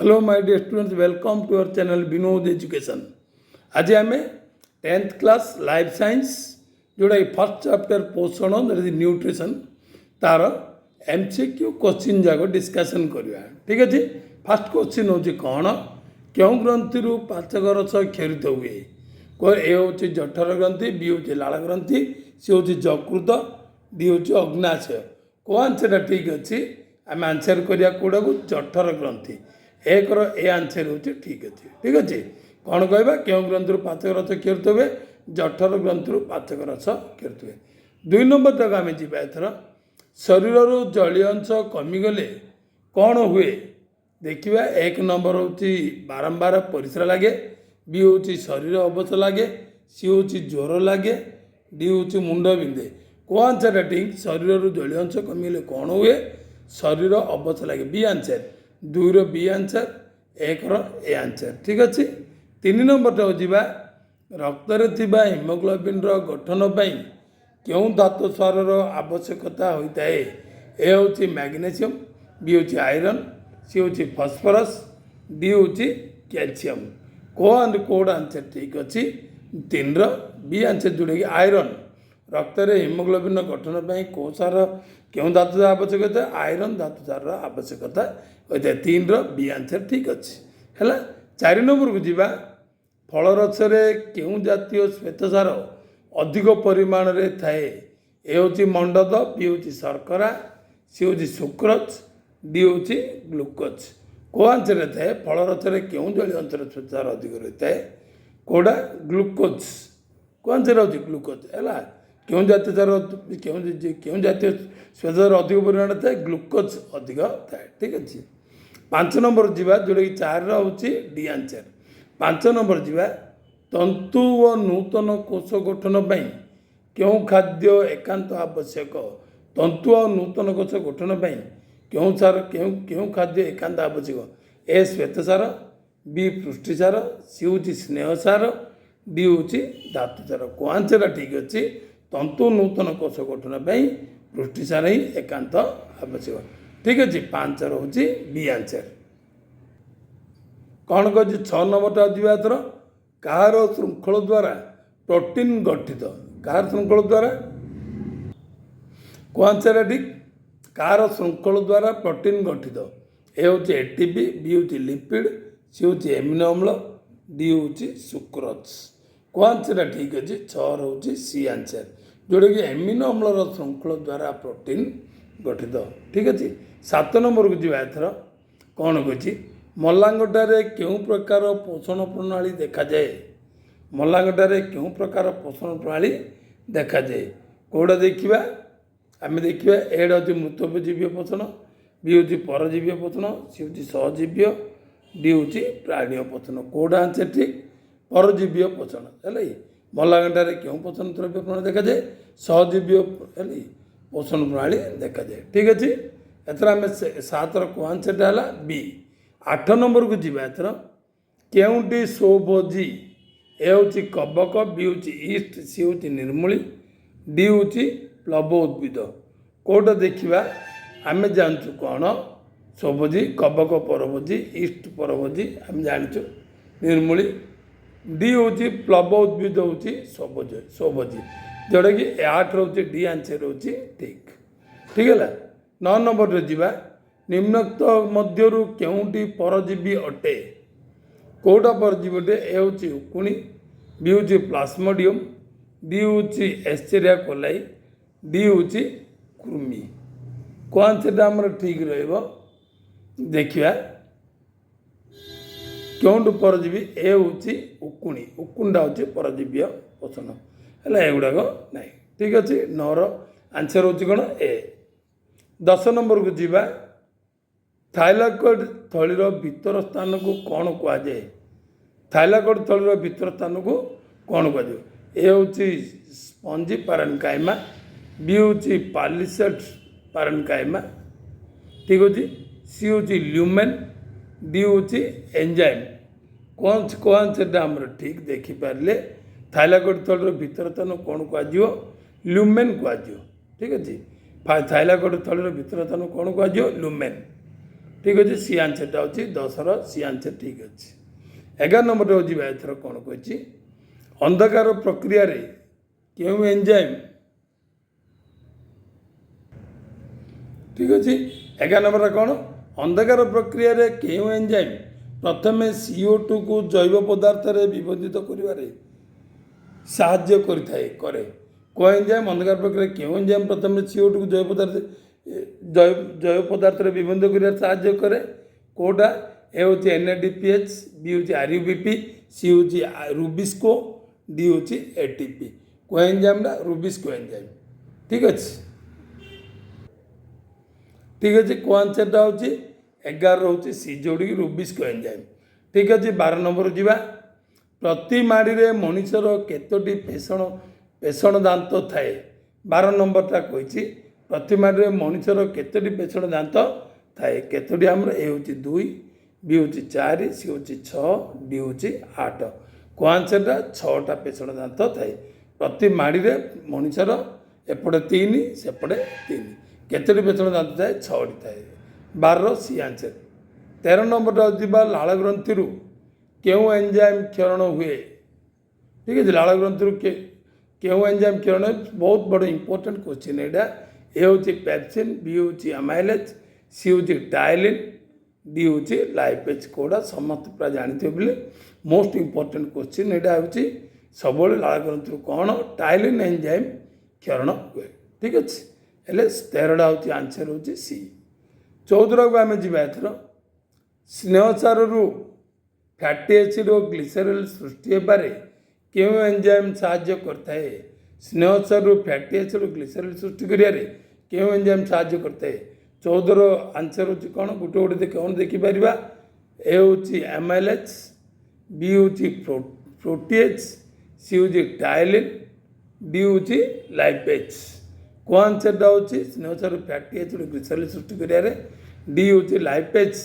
Hello my dear students, welcome to our channel Vinod education. आज आम 10th class life science जोड़ा first chapter पोषण nutrition तार MCQ question जाक डिस्कसन करवा। ठीक अच्छे, फास्ट क्वेश्चन हूँ कौन क्यों ग्रंथि पाचक रस क्षरित हुए। ए हूँ जठर ग्रंथि, बी हूँ लाल ग्रंथि, सी हूँ यकृत, डी हूँ अग्नाशय। को आंसर ठीक अच्छे, आम आंसर करिया कौटा को जठर ग्रंथि। एक ए आंसर हूँ ठीक अच्छे। ठीक अच्छे, कौन कहवा क्यों ग्रंथि पाचक रस क्षरित हुए, जठर ग्रंथि पाचक रस क्षरित हुए। 2 नंबर तक आम जा एथर शरीर जलीय अंश कमिगले कौन हुए देखिए। 1 नंबर हूँ बारंबार परिश्रा लगे, बी हूँ शरीर अवश लगे, सी हूँ ज्वर लगे, डी हूँ मुंड बिंधे। को आंसर ठीक, शरीर जलीय अंश कमिगले कौन हुए, शरीर अवश लगे, B answer. 2 B answer, 1 A answer. ठीक अच्छे। 3 नंबर जा रक्त में हिमोग्लोबिन गठन पर क्यों धातु सार आवश्यकता होता है। ए हूँ मैग्नेशियम, बी हूँ आयरन, सी हूँ फस्फरस, डी हूँ कैल्शियम। कोड आंसर ठीक अच्छे। 3 बी आंसर जोड़े आयरन। रक्त में हिमोग्लोबिन गठन पर कौ सार क्यों धातु आवश्यकता, आयरन धातु सार आवश्यकता होता है। 3 बी आंसर ठीक अच्छे है। 4 नंबर को जीवा फल रस क्यों जातीय श्वेतसार अधिक परिमाण में थाए। ए हूँ मंडद, बी हूँ शर्करा, सी हूँ सुक्रज, डी हूँ ग्लूकोज। को आंसर थाए फल रस क्यों जलीय अंश श्वेतसार अधिक रही है, कौटा ग्लूकोज। को आंसर हूँ ग्लूकोज है। क्यों जातीय सार क्यों जातीय श्वेतसार अधिक परिमाण थाए, ग्लूकोज अधिक थाए। ठीक अच्छे। 5 नंबर जीवा जोटा कि 4 हूँ डी आंसर। 5 नंबर जीवा तंतु व नूतन कोष गठन पर क्यों खाद्य एकांत आवश्यक। तंतु और नूतन कोष गठन पर क्यों सार क्यों खाद्य एकांत आवश्यक। ए श्वेतसार, बी पुष्टिसार, सी हूँ स्नेहसार, डी हूँ धातु सार। को आंसर ठीक अच्छे, तंतु नूतन कोष गठन पर पुष्टिसार ही एकांत आवश्यक। ठीक अच्छे। 5 हूँ बी आंसर। कौन कह 6 नंबर जा थर कार श्रृंखल द्वारा प्रोटीन गठित। कार श्रृंखल द्वारा को आंसर ठीक, कार श्रृंखल द्वारा प्रोटीन गठित। ए हूँ एटीपी, बी हूँ लिपिड, सी हूँ एमिनो अम्ल, डी हूँ सुक्रोज। को आंसर ठीक अच्छे, 6 हूँ सी आंसर जोटा कि एमिनो अम्ल श्रृंखल द्वारा प्रोटीन गठित। ठीक अच्छे। 7 नंबर को जीवा एथर कौन कही मलांगटारे क्यों प्रकार पोषण प्रणाली देखा जाए। मलांगटारे क्यों प्रकार पोषण प्रणाली देखा जाए। कौटा देखा आम देखा एड हूँ मृतजीवीय पोषण, बी हूँ परजीवीय पोषण, सी हूँ सहजीवीय, डी हूँ प्राणीय पोषण। कौटा आंसर ठीक, परजीवीय पोषण है। मलांगटारे क्यों पोषण द्रव्य प्रणाली देखा जाए, सहजीवीय पोषण प्रणाली देखा जाए। ठीक अच्छे। एथर आम 7 को आंसर है बी। 8 नंबर को जीवा एथर केउंटी सोभोजी। ए हूँ कबक, बी हूँ ईस्ट, सी हूँ निर्मूली, डी हूँ प्लव उद्भिद। कौटा देखा आम जानचु कौन सोभोजी, कबक परभोजी, ईस्ट परभोजी आम जानचु निर्मूली, डी हूँ प्लव उद्भिद हूँ सोभोजी जोटा कि 8 हूँ डी आंसर हूँ ठीक। ठीक है। 9 नंबर जीवा निम्नोक्त मध्यरु केउंटी परजीवी अटे। कौटा परजीवी अटे। ए हूँ उकुणी, बी हूँ प्लास्मोडियम, डी हूँ एस्चेरिया कोलाई, डी हूँ कृमि। को आंसर आमर ठीक देखिए क्यों परजीवी। ए हूँ उकुणी, उकुणा हूँ परजीवीय पोषण है, एगुड़ाक ना। ठीक अच्छे। 9 आंसर हूँ कौन ए। 10 नंबर को जीवा थाइलाकॉइड थलीर भितर स्थान को कौन कहुए। थाइलाकॉइड थलीर भितर स्थान को कौन कहुए। ए हूँ स्पंजी पारेन्काइमा, बी हूँ पालिसेड पारेन्काइमा, ठीक अच्छे, सी हूँ ल्यूमेन, डी हूँ एंजाइम। कौन से आम ठीक देखिपारे थाइलाकॉइड थलीर भितर स्थान कौन कहुए, ल्यूमेन कहुए। ठीक अच्छे। थाइलाकॉइड थलीर भितर स्थान कौन कहुए, ल्यूमेन। ठीक अच्छे सी आंसरटा हो 10 सी आंसर ठीक अच्छे 11 नंबर हो जाए एथर कौन कही अंधकार प्रक्रिया रे क्यों एंजाइम ठीक अच्छे 11 नंबर कौन अंधकार प्रक्रिया रे क्यों एंजाइम प्रथम CO2 को जैव पदार्थ रे विभजित करिवारे साहाय्य करिथाए करे को एंजाइम अंधकार प्रक्रिया क्यों एंजाइम प्रथम CO2 को जैव पदार्थ रे विभजित करिवारे साहाय्य करे कोटा ए होची NADPH बी होची RUBP सी होची रुबिस्को डी होची ATP को एंजाइम ना रुबिस्को एंजाइम ठीक अच्छे ठीक अच्छे को आंसरटा होची 11 होची सी जोड़ी रुबिस्को एंजाइम ठीक अच्छे 12 नंबर जीवा प्रति माड़ी रे मनुष्यर केतोटी पेषण दांत थाए 12 नंबरटा कही प्रति माड़ी रे मनुष्यर केतोटी पेषण दांत थाए केतोटी आमर ए होची 2 बी होची 4 सी होची 6 डी होची 8 को आंसरटा 6टा पेषण दांत थाए प्रति माड़ी रे मनुष्यर एपटे 3 सेपटे 3 केतोटी पेषण दांत थाए 6टी थाए 12 सी आंसर 13 नंबरटा होची लाल ग्रंथि क्यों एंजाइम क्षरण हुए ठीक है लाल ग्रंथि क्यों एंजाइम क्षरण बहुत बड़ इंपोर्टेंट क्वेश्चन एटा ए होची पेप्सिन बी होची अमाइलेज सी होची टाइलिन डी होची लाइपेज कोडा समस्त पूरा जानते बोले मोस्ट इंपोर्टेंट क्वेश्चन एटा होची सब लाल ग्रंथि कौन टाइलिन एंजाइम क्षरण हुए ठीक अच्छे हेले 13टा होची आंसर होची सी 14 को आम जी एथर स्नेहसार फैटी एसिड और ग्लिसरल सृष्टि होबारे क्यों एंजाइम साहाय्य करता है स्नेहसार फैटी एसिड और ग्लिसरल सृष्टि करियारे क्यों एंजाइम साहाय्य करता है 14 आंसर होची कौन गोटे गोटे कौन देखिपर ए होची एमाइलेज बी होची प्रोटीएज सी होची टाइलिन डी होची लाइपेज को आंसरटा होची स्नेहसार फैटी एसिड और ग्लिसरल सृष्टि करियारे डी होची लाइपेज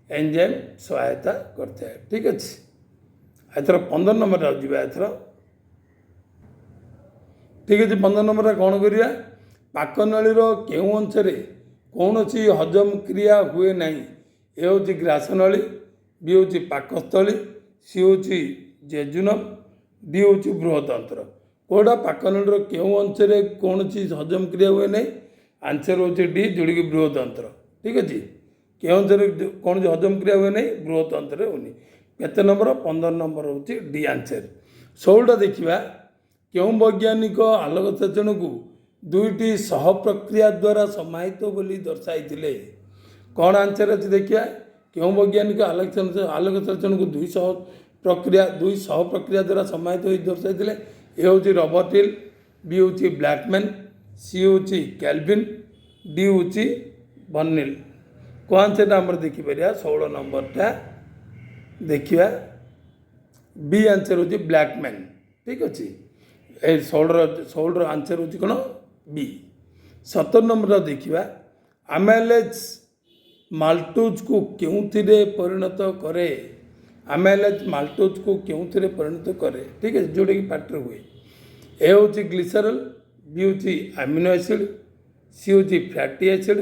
एंजाइम सहायता करते हैं ठीक अच्छे एथर 15 नंबर एथर ठीक अच्छे 15 नंबर कौन करिया पाकनळीर केउं अंशरे कौन हजम क्रिया हुए नहीं ए होची ग्रासनळी बी होची पाकस्थली सी होची जेजुनम डी होची बृहतंत्र कोड़ा पाकनळीर केउं अंशरे कौन हजम क्रिया हुए नहीं आंसर होची डी जोड़ी बृहतंत्र ठीक अच्छे क्यों कौन हजम क्रिया हुए नहीं बृहतंत्र होनी केते नंबर 15 नंबर होची डी आंसर 16टा देखिबा क्यों वैज्ञानिक आलोक सेचन को दुईटी सह प्रक्रिया द्वारा समाहित बोली दर्शाई कौन आंसर अच्छे देखिए क्यों वैज्ञानिक आलोक सेचन को दुई सह प्रक्रिया द्वारा समाहित हो दर्शाई ए हूँ रॉबर्ट हिल बी हूँ ब्लैकमैन सी हूँ कैल्विन डी हूँ बर्निल को आंसर आम देखिपर 16 नंबरटा देखिए बी आंसर हूँ ब्लैकमैन ठीक अच्छे 16 आंसर हूँ कौन बी 17 नंबर देखिए आमाइलेज माल्टोज को क्यों परिणत करे आमाइलेज माल्टोज को क्यों परिणत करे ठीक है जोटा कि पार्टी हुए ए हूँ ग्लिसरल बी हूँ अमीनो एसिड सी हूँ फैटी एसिड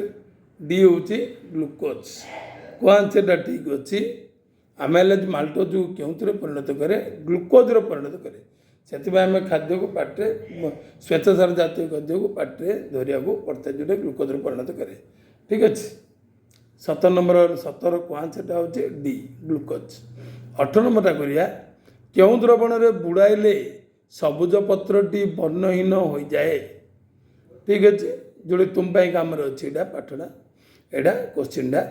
डी हूँ ग्लूकोज को आंसरटा ठीक अच्छी आमाइलेज माल्टोज को क्यों परिणत करे ग्लूकोज परिणत करे से आम खाद्य को पाटे श्वेतसार जातीय खाद्य को पाटे धरिया को पड़ता है जोटा ग्लूकोज परिणत करे ठीक अच्छे 17 नंबर 17 को आंसरटा हूँ डी ग्लूकोज 18 नंबरटा करिया क्यों द्रवण रे बुड़ाइले सबुज पत्रटी वर्णहीन हो जाए ठीक अच्छे जोड़े तुम कम अच्छी पाठटा एटा क्वेश्चनटा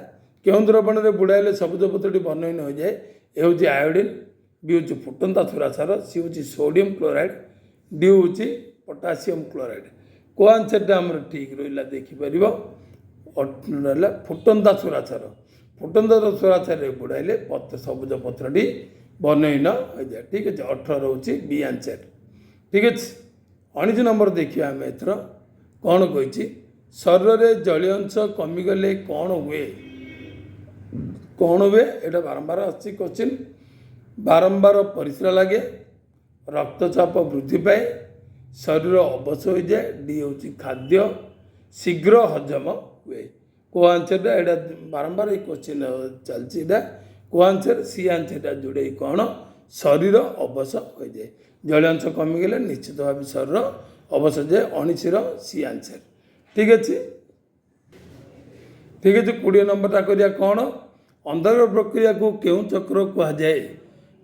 क्यों द्रवण रे बुड़ाइले सबुज पत्रटी वर्णहीन हो जाए ए हूँ आयोडीन बी हूँ फुटंता थुरासार सी हूँ सोडियम क्लोराइड डी हूँ पोटासियम क्लोराइड को आंसरटा आम ठीक रहा देखिपर रहा फुटंता सुरासार सुरासार बुड़ाइले सबुज पत्रटी वर्णहीन हो जाए ठीक है 18 रोचे बी आंसर ठीक अच्छे 19 नंबर देखिए आम एथर कौन कही शरीर में जलीय अंश कमिगले कौन हुए यहाँ बारंबार आसी क्वेश्चन बारंबार परिस्रा लगे रक्तचाप वृद्धि पाए शरीर अवश हो जाए डी हूँ खाद्य शीघ्र हजम हुए को आंसरटा एटा बारंबार ये क्वेश्चन चलती को आंसर सी आंसरटा जोड़े कौन शरीर अवश हो जाए जल अंश कमिगले निश्चित भाव शरीर अवश जाए 19 सी आंसर ठीक अच्छे 20 नंबरटा करिया कौन अंधकार प्रक्रिया को क्यों चक्र कहुए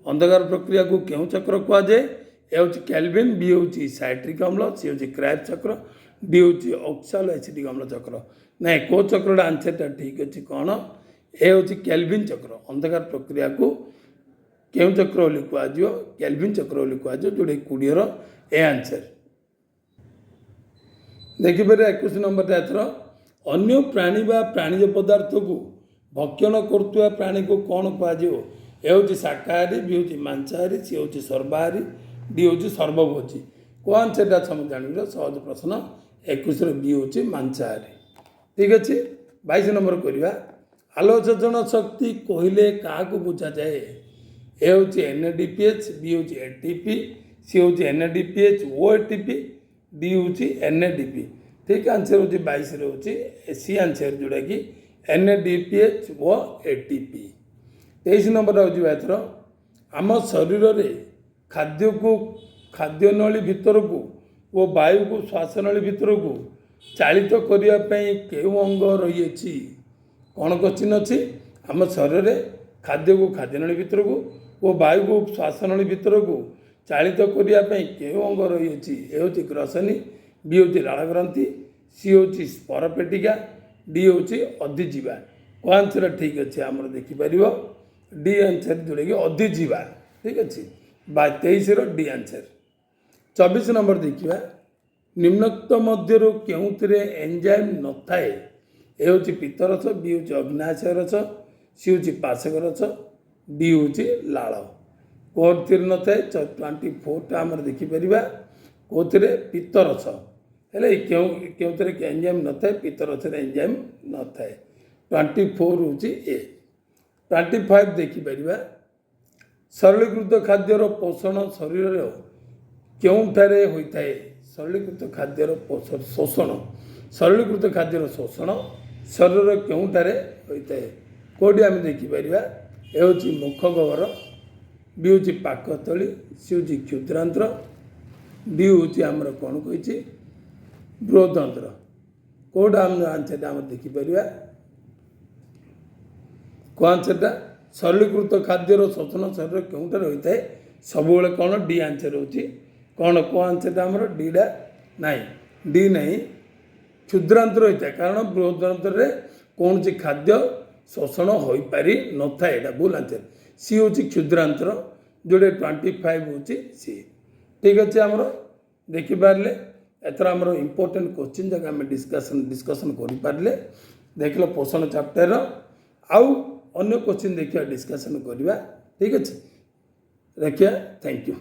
अंधकार प्रक्रिया को क्यों चक्र कहुए ए हूँ कैल्विन बी हूँ साइट्रिक अम्ल सी हूँ क्राइब चक्र डी हूँ ऑक्साल एसिडिक अम्ल चक्र ना को चक्रटा आंसरटा ठीक अच्छे कौन ए हूँ कैल्विन चक्र अंधकार प्रक्रिया को क्यों चक्र बोली कहुए कैल्विन चक्र बोली कहुए जोड़े 20 ए आंसर देखिपारे 21 नंबरटा एथर अन्य प्राणी बा प्राणीज पदार्थ को भक्षण करुवा प्राणी को कौन कहुए ए हूँ शाकाहारी बी हूँ मांसाहारी सी हूँ सर्वाहारी डी हूँ सर्वभोजी को आंसरटा समझ जान सहज प्रश्न 21 बी हूँ मांसाहारी ठीक अच्छे 22 नंबर करवा आलोचन शक्ति कहले क्या बुझा जाए ए हूँ NADPH बी हूँ ATP सी हूँ NADPH OATP डी हूँ NADP ठीक आंसर हूँ 22 हूँ सी आंसर जोड़ा कि NADPH व ATP 23 नंबर हूँ एथर आम शरीर में खाद्य को खाद्य नली भितर को वो वायु को श्वासनली भितर को चालित करने क्यों अंग रही कौन क्वेश्चन अच्छी आम शरीर में खाद्य को खाद्यनली भितर को वो वायु को श्वासनली भितर को चालित करने क्यों अंग रही ए हूँ ग्रसनी बी हूँ लाल ग्रंथि सी हूँ स्परपेटिका डी हूँ अधिजीवा को आंसर ठीक अच्छे आम देखिपर डी आंसर जोड़े कि अधिजीवा ठीक अच्छे 23 डी आंसर 24 नंबर देखिए निम्नोक्त मध्य क्यों एंजाइम न थाए ए हूँ पित्तरस बी हूँ अग्नाशय रस सी हूँ पाचक रस डी हूँ लाल कौन न थाए 24टा आम देखिपर कौन पित्तरस हेले क्यों एंजाइम न थाए पित्तरस एंजाइम न थाए 24 हूँ ए 25 देखिपर सरलीकृत खाद्यर पोषण शरीर क्योंठारे होता है सरलीकृत खाद्यर शोषण सरलीकृत खाद्यर शोषण शरीर क्योंठारे होता है कौटी आम देखिपर ए हूँ मुख गह्वर बी हूँ पाकस्थली सी हूँ क्षुद्रांत्र डी हूँ आमर कौन कही बृहदंत्र कौटा आम आंसरटा आम देखिपर को आंसरटा सरलीकृत खाद्यर शोषण शरीर क्योंठार होता है सब कौन डी आंसर होची कौन को आंसरटा आमर डीडा नाई डी नहीं क्षुद्रांतर होता है कारण बृहदंत्र कौन सी खाद्य शोषण हो पारि न था भूल आंसर सी हूँ क्षुद्रांतर जोड़े 25 हूँ सी ठीक अच्छे आमर देखिपारे एथर आमर इम्पोर्टेंट क्वेश्चन जगह आम डिस्कसन करें देख लो पोषण चैप्टर आउ अन्य क्वेश्चन देखिए डिस्कसन करवा ठीक अच्छे देखिए थैंक यू।